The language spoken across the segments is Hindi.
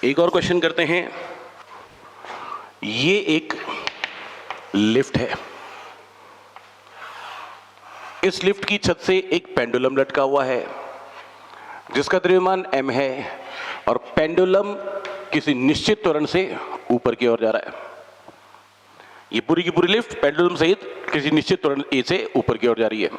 एक और क्वेश्चन करते हैं। ये एक लिफ्ट है। इस लिफ्ट की छत से एक पेंडुलम लटका हुआ है जिसका द्रव्यमान m है और पेंडुलम किसी निश्चित त्वरण से ऊपर की ओर जा रहा है। ये पूरी की पूरी लिफ्ट पेंडुलम सहित किसी निश्चित त्वरण a से ऊपर की ओर जा रही है।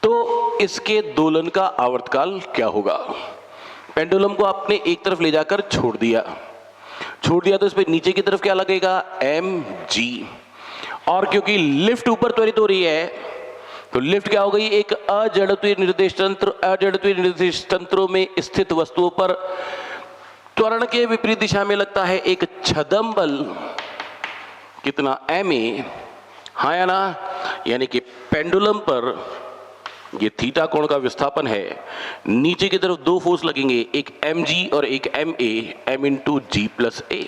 तो इसके दोलन का आवर्तकाल क्या होगा? पेंडुलम को आपने एक तरफ ले जाकर छोड़ दिया तो इस पे नीचे की तरफ क्या लगेगा? mg। और क्योंकि लिफ्ट ऊपर त्वरित हो रही है तो लिफ्ट क्या हो गई? एक अजड़त्वीय निर्देश तंत्रों में स्थित वस्तुओं पर त्वरण के विपरीत दिशा में लगता है एक छदम बल, कितना? ma। हाँ या ना? यानी कि पेंडुलम पर ये थीटा कोण का विस्थापन है। नीचे की तरफ दो फोर्स लगेंगे, एक mg और एक ma, m इंटू जी प्लस ए,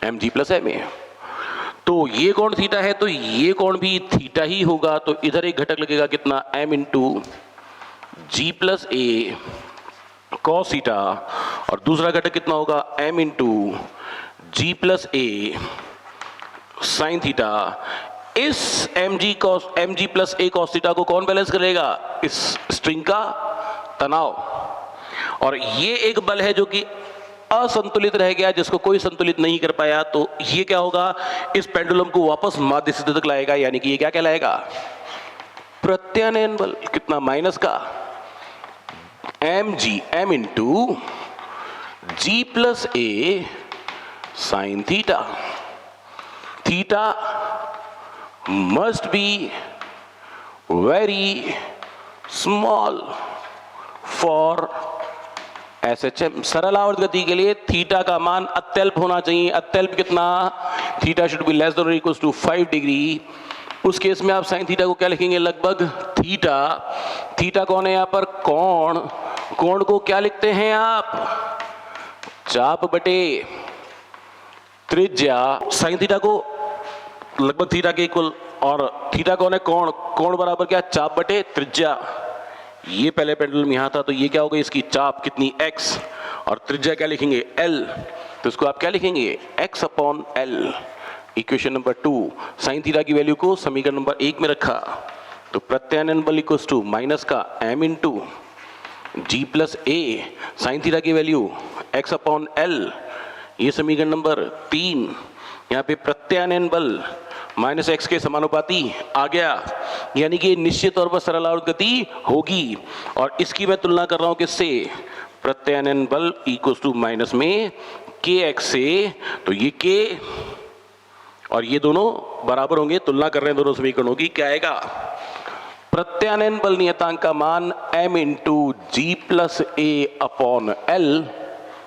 mg प्लस ma। तो ये कोण थीटा है तो ये कोण भी थीटा ही होगा। तो इधर एक घटक लगेगा, कितना? m इंटू जी प्लस ए कॉस थीटा, और दूसरा घटक कितना होगा? m into ji plus a sine theta. इस mg प्लस ए कॉस थीटा को कौन बैलेंस करेगा? इस स्ट्रिंग का तनाव। और ये एक बल है जो कि असंतुलित रह गया, जिसको कोई संतुलित नहीं कर पाया। तो ये क्या होगा? इस पेंडुलम को वापस माध्य स्थिति तक लाएगा, यानी कि ये क्या कहलाएगा? प्रत्यानयन बल। कितना? माइनस का m into ji plus a sine theta. Theta must be very small for SHM। सरल आवर्त गति के लिए थीटा का मान अत्यल्प होना चाहिए। अत्यल्प कितना? Theta should be less than और इक्वल टू 5 डिग्री। उस केस में आप साइन थीटा को क्या लिखेंगे? लगभग थीटा कौन है यहाँ पर? कोण को क्या लिखते हैं आप? चाप बटे त्रिज्या। साइन थीटा को लगभग थीटा के इक्वल, और थीटा कौन है? कोण बराबर क्या? चाप बटे त्रिज्या। ये पहले पेंडुलम यहां था तो ये क्या हो गई? इसकी चाप कितनी? x, और त्रिज्या क्या लिखेंगे? l। तो इसको आप क्या लिखेंगे? x upon l। Equation number 2। Sine theta की वैल्यू को समीकरण नंबर 1 में रखा तो प्रत्यानयन बल इक्वल टू माइनस का m into ji plus a sine theta की वैल्यू x अपॉन l। ये समीकरण नंबर 3। यहाँ पे प्रत्यानयन बल माइनस एक्स के समानुपाती आ गया, यानी कि निश्चित तौर पर सरल आवर्त गति होगी। और इसकी मैं तुलना कर रहा हूं किससे? प्रत्यानयन बल इक्वल टू माइनस में के एक्स से। तो ये के और ये दोनों बराबर होंगे। तुलना कर रहे हैं दोनों समीकरणों की। क्या आएगा? प्रत्यानयन बल नियतांक का मान m into ji plus A upon L.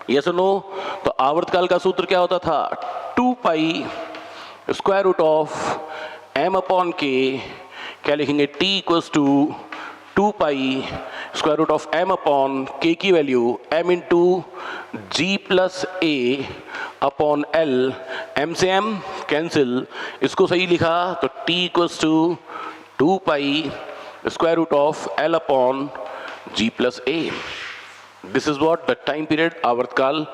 ये सुनो, तो आवर्तकाल का सूत्र क्या होता था? 2 pi square root of m upon K, क्या लिखेंगे? t equals to 2 pi square root of m upon K की value m into ji plus A upon L. m से m कैंसिल, इसको सही लिखा तो t equals to 2 pi square root of l upon G plus A. This is what the time period, आवर्तकाल,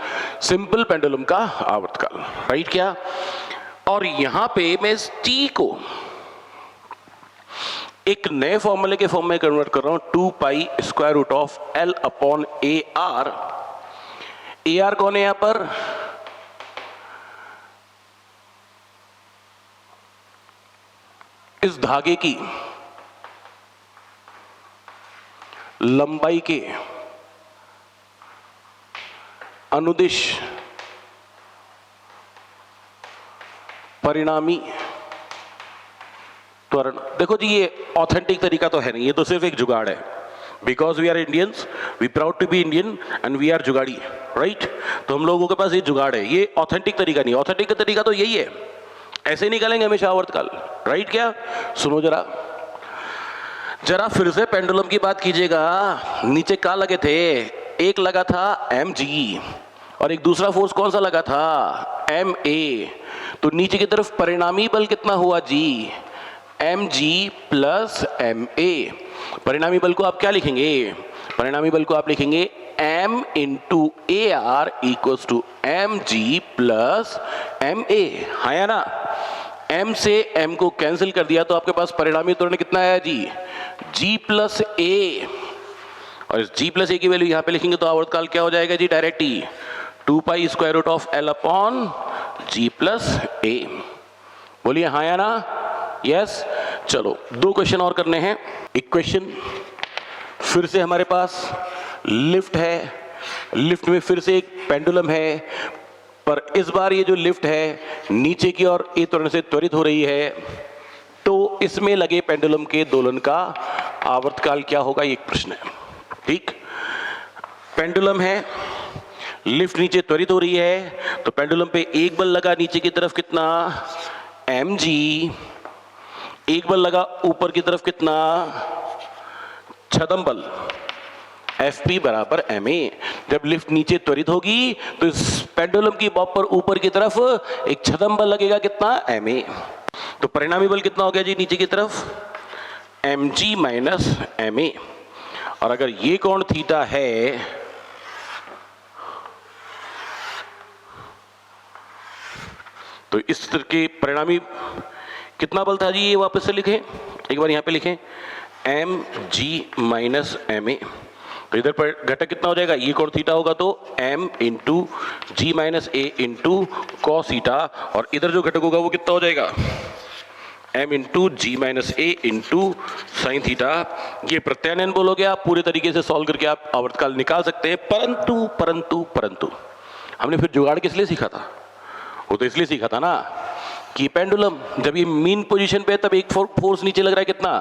सिंपल पेंडुलम का आवर्तकाल, राइट? क्या? और यहां पे मैं इस t को एक नए फॉर्मूले के फॉर्म में कन्वर्ट कर रहा हूं, 2 pi square root of l upon A r. A r कौन है यहां पर? इस धागे की लंबाई के अनुदिश परिणामी त्वरण। देखो जी, ये ऑथेंटिक तरीका तो है नहीं, ये तो सिर्फ एक जुगाड़ है। Because we are Indians, we proud to be Indian and we are जुगाड़ी, राइट? तो हम लोगों के पास ये जुगाड़ है, ये ऑथेंटिक तरीका नहीं। ऑथेंटिक तरीका तो यही है, ऐसे ही निकालेंगे हमेशा आवर्तकाल, राइट? क्या? सुनो जरा फिर से पेंडुलम की बात कीजिएगा। नीचे क्या लगे थे? एक लगा था mg और एक दूसरा फोर्स कौन सा लगा था? ma। तो नीचे की तरफ परिणामी बल कितना हुआ जी? mg plus ma। परिणामी बल को आप क्या लिखेंगे? परिणामी बल को आप लिखेंगे m into A R equals to m g plus m a, हाँ या ना। m से m को कैंसिल कर दिया तो आपके पास परिणामी त्वरण कितना आया जी, g प्लस ए, और इस g प्लस ए की वैल्यू यहां पे लिखेंगे तो आवर्तकाल क्या हो जाएगा जी, डायरेक्ट ही 2 pi square root of l upon g plus A. बोलिए हाँ या ना, यस। चलो 2 क्वेश्चन और करने हैं। एक क्वेश्चन फिर से हमारे पास लिफ्ट है, लिफ्ट में फिर से एक पेंडुलम है, पर इस बार ये जो लिफ्ट है नीचे की ओर ए त्वरण से त्वरित हो रही है, तो इसमें लगे पेंडुलम के दोलन का आवर्तकाल क्या होगा, ये एक प्रश्न है। ठीक, पेंडुलम है, लिफ्ट नीचे त्वरित हो रही है, तो पेंडुलम पे एक बल लगा नीचे की तरफ कितना, mg, एक बल लगा ऊपर की तरफ कितना, छदम बल Fp बराबर ma। जब लिफ्ट नीचे त्वरित होगी तो इस पेंडुलम की बॉब पर ऊपर की तरफ एक छदम बल लगेगा कितना, ma। तो परिणामी बल कितना हो गया जी नीचे की तरफ, mg माइनस ma। और अगर ये कोण थीटा है तो इस तरह के परिणामी कितना बल था जी, ये वापस से लिखें, एक बार यहां पे लिखें mg माइनस ma। तो इधर पर घटक कितना हो जाएगा, ये कोण थीटा होगा तो m इंटू जी माइनस ए इंटू कॉस थीटा, और इधर जो घटक होगा वो कितना हो जाएगा, m इंटू जी माइनस ए इंटू साइन थीटा। ये प्रत्यानयन बोलोगे, आप पूरे तरीके से सॉल्व करके आप आवर्तकाल निकाल सकते हैं, परंतु परंतु परंतु हमने फिर जुगाड़ किस लिए सीखा था, वो तो इसलिए सीखा था ना कि पेंडुलम जब ये मीन पोजीशन पे है तब एक फोर्स नीचे लग रहा है कितना,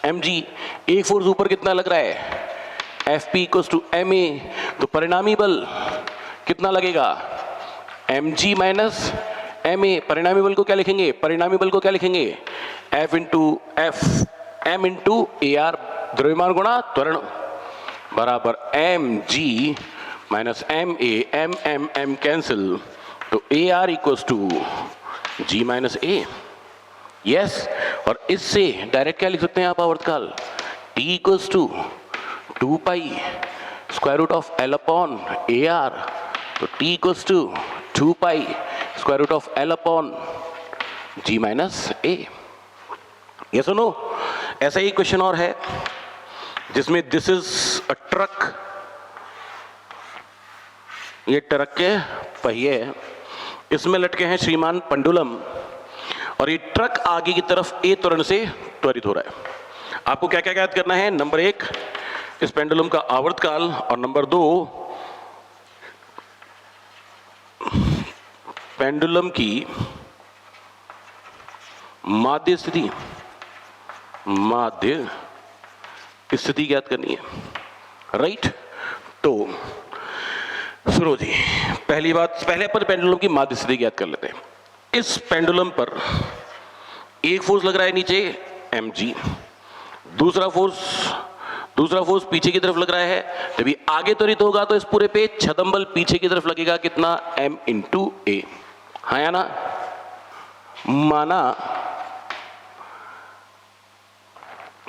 mg, एक फोर्स ऊपर कितना लग रहा है, Fp इक्वल्स टू ma। तो परिणामी बल कितना लगेगा, mg माइनस ma। परिणामी बल को क्या लिखेंगे, परिणामी बल को क्या लिखेंगे, F into F m into ए आर, द्रव्यमान गुणा त्वरण, बराबर mg minus ma, m cancel, तो A R equals to G minus A, yes. और इससे डायरेक्ट क्या लिख सकते हैं आप आवर्तकाल, t equals to 2 pi square root of l upon A R, तो t equals to 2 pi square root of l upon g minus A. ये सुनो, ऐसा ही क्वेश्चन और है जिसमें दिस इज अ ट्रक, ये ट्रक के पहिए हैं, इसमें लटके हैं श्रीमान पेंडुलम, और ये ट्रक आगे की तरफ ए त्वरण से त्वरित हो रहा है। आपको क्या क्या याद करना है, नंबर 1 इस पेंडुलम का आवर्तकाल, और नंबर 2 पेंडुलम की माध्य स्थिति, माध्य स्थिति ज्ञात करनी है, राइट। तो सुनो जी, पहली बात, पहले अपन पेंडुलम की माध्य स्थिति ज्ञात कर लेते हैं। इस पेंडुलम पर एक फोर्स लग रहा है नीचे mg, दूसरा फोर्स पीछे की तरफ लग रहा है, जब ये आगे त्वरित होगा तो इस पूरे पे छदम बल पीछे की तरफ लगेगा कितना, m इंटू ए, हाँ या ना। माना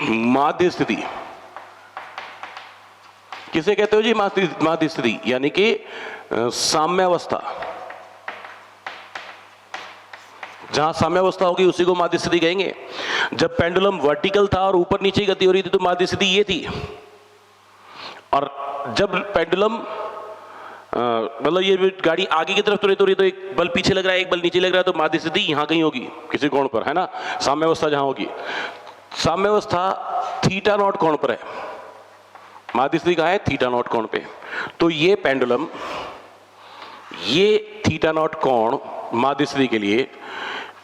माध्य स्थिति किसे कहते हो जी, माध्य स्थिति यानी कि साम्यावस्था, जहां साम्यावस्था होगी उसी को माध्य स्थिति कहेंगे। जब पेंडुलम वर्टिकल था और ऊपर नीचे गति हो रही थी तो माध्य स्थिति ये थी, और जब पेंडुलम मतलब ये गाड़ी आगे की तरफ त्वरित हो रही तो एक बल पीछे लग रहा है, एक बल नीचे लग रहा है, तो माध्य स्थिति यहां कहीं होगी किसी कोण पर, है ना। साम्यावस्था जहां होगी, साम्यावस्था थीटा नॉट कोण पर है, माध्य स्थिति कहां है, थीटा नॉट कोण पे। तो ये पेंडुलम, ये थीटा नॉट कोण माध्य स्थिति के लिए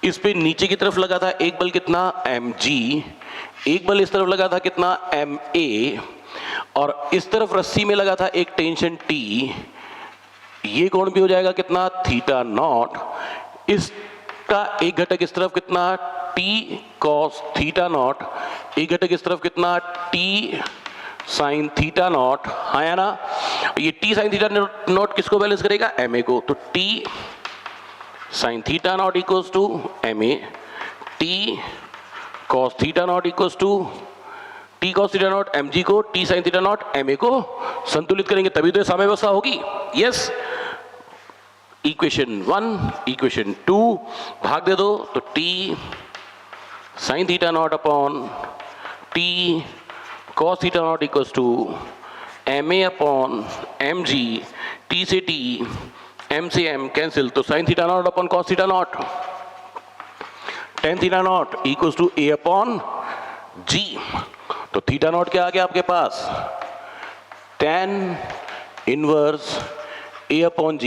इस पे नीचे की तरफ लगा था एक बल कितना, mg, एक बल इस तरफ लगा था कितना, ma, और इस तरफ रस्सी में लगा था एक टेंशन T, ये कोण भी हो जाएगा कितना, थीटा नॉट। इसका एक घटक इस तरफ कितना, T cos थीटा नॉट, एक घटक इस तरफ कितना, T sin थीटा नॉट, हाँ या ना। ये T sin थीटा नॉट किसको बैलेंस करेगा, ma को, तो T sin theta naught equals to ma, T cos theta naught equals to T cos theta naught mg को, T sin theta naught ma को संतुलित करेंगे तभी तो साम्यावस्था होगी। यस, इक्वेशन 1 इक्वेशन 2 भाग दे दो तो t sin theta naught upon t cos theta naught equals to ma upon mg, t से t m से m कैंसिल, तो sin theta naught upon cos theta naught, tan theta naught equals to a upon g। तो थीटा नॉट क्या आ गया आपके पास, tan inverse a upon g।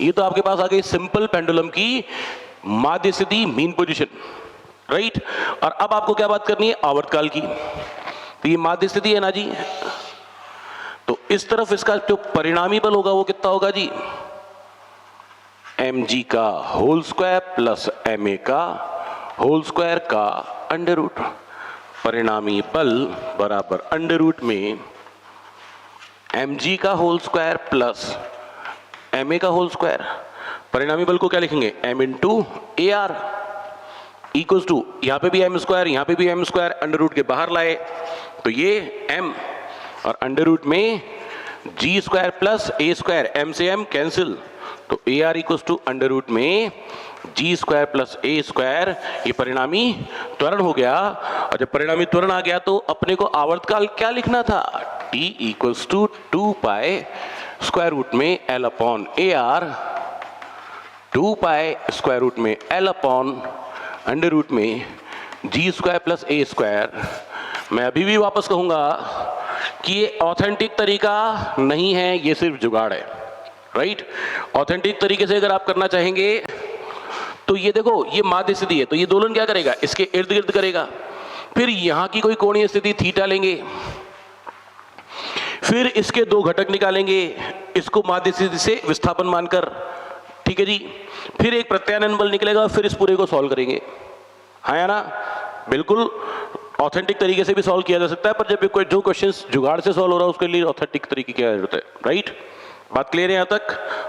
ये तो आपके पास आ गई सिंपल पेंडुलम की माध्य स्थिति, मीन पोजीशन, राइट। और अब आपको क्या बात करनी है, आवर्तकाल की। तो ये माध्य स्थिति है ना जी, तो इस तरफ इसका जो परिणामी बल होगा वो कितना होगा जी, mg का होल स्क्वायर प्लस ma का होल स्क्वायर का अंडर रूट। परिणामी बल बराबर अंडर रूट में mg का होल स्क्वायर प्लस ma का होल स्क्वायर। परिणामी बल को क्या लिखेंगे, m into A R equals to, यहां पे भी m स्क्वायर, यहां पे भी m स्क्वायर, अंडर रूट के बाहर लाए तो ये m और अंडर रूट में g square plus a square, m से m कैंसिल, तो A R equals to under root में g square plus a square. ये परिणामी त्वरण हो गया। और जब परिणामी त्वरण आ गया तो अपने को आवर्तकाल क्या लिखना था, t equals to 2 pi square root में l अपॉन ए आर, 2 पाई स्क्वायर रूट में l अपॉन अंडर रूट में g square plus a square. मैं अभी भी वापस कहूंगा कि ये ऑथेंटिक तरीका नहीं है, ये सिर्फ जुगाड़ है, राइट। ऑथेंटिक तरीके से अगर आप करना चाहेंगे तो ये देखो, ये माध्य स्थिति है तो ये दोलन क्या करेगा, इसके इर्द गिर्द करेगा। फिर यहां की कोई कोणीय स्थिति थीटा लेंगे, फिर इसके दो घटक निकालेंगे, इसको माध्य स्थिति से विस्थापन मानकर, ठीक है जी। फिर एक प्रत्यानयन बल निकलेगा, फिर इस पूरे को सॉल्व करेंगे, हाँ या ना। बिल्कुल ऑथेंटिक तरीके से भी सॉल्व किया जा सकता है, पर जब कोई जो क्वेश्चन जुगाड़ से सॉल्व हो रहा है उसके लिए ऑथेंटिक तरीके की जरूरत है, राइट। बात क्लियर है यहां तक।